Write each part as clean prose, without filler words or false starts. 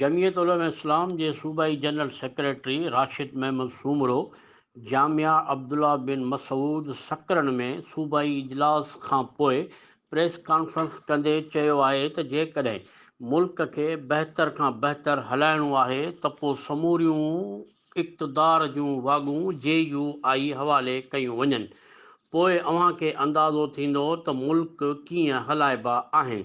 जमीयत उलमा इस्लाम जे सूबाई general secretary Rashid Mahmud Soomro Jamia Abdullah बिन मसूद सकरन में सूबाई इजलास खां पोइ प्रेस कॉन्फ्रेंस कंदे चयो आहे त जेकॾहिं मुल्क खे बहितर खां बहितर हलाइणो आहे त पोइ समूरियूं इक़्तिदार जूं वाॻूं JUI हवाले कयूं वञनि। पोइ अव्हांखे अंदाज़ो थींदो त मुल्क कीअं हलाइबा आहिनि।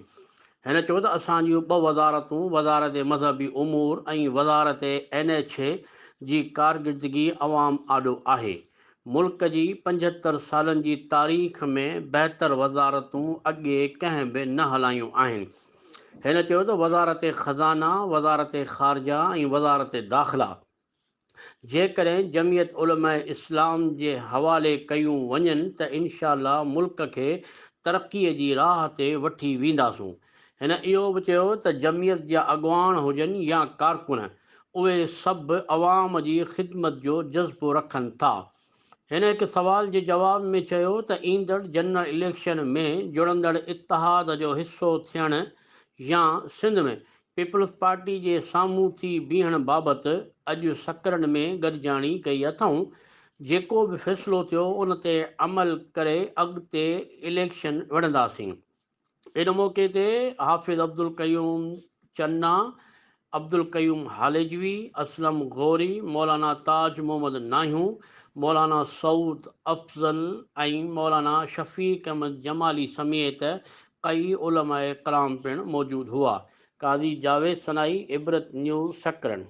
हिन चयो त असांजूं ॿ वज़ारतूं वज़ारत मज़हबी उमूर ऐं वज़ारत NH जी कारकिरदगी अवाम आॾो आहे। मुल्क जी 75 सालनि जी तारीख़ में बहितर वज़ारतूं अॻे कंहिं बि न हलायूं आहिनि। हिन चयो त वज़ारत ख़ज़ाना, वज़ारत ख़ारजा ऐं वज़ारत दाख़िला जेकॾहिं जमीयत उलमा इस्लाम जे हवाले कयूं वञनि त इनशा अल्लाह मुल्क खे तरक़ीअ जी राह ते वठी वेंदासूं। हिन इहो बि चयो त जमीयत जा अॻुवान हुजनि या कारकुन, उहे सभु अवाम जी ख़िदमत जो जज़्बो रखनि था। हिन हिकु सवाल जे जवाब में चयो त ईंदड़ जनरल इलेक्शन में जुड़ंदड़ इतिहाद जो हिसो थियण या सिंध में पीपल्स पार्टी जे साम्हूं थी बीहण बाबति अॼु सकरन में गॾिजाणी कई अथऊं। जेको बि फ़ैसिलो थियो उन ते अमल करे अॻिते इलेक्शन विढ़ंदासीं। इन मौक़े ते हाफ़िज़ अब्दुल क़यूम चन्ना, अब्दुल क़यूम हालेजवी, असलम गौरी, मौलाना ताज मोहम्मद नाहियूं, मौलाना सऊद अफ़ज़ल ऐं मौलाना शफ़ीक़ अहमद जमाली समेत कई उलमाए कराम पिणु मौजूदु हुआ। काज़ी जावेद सनाई, इबरत न्यूज़ सकरन।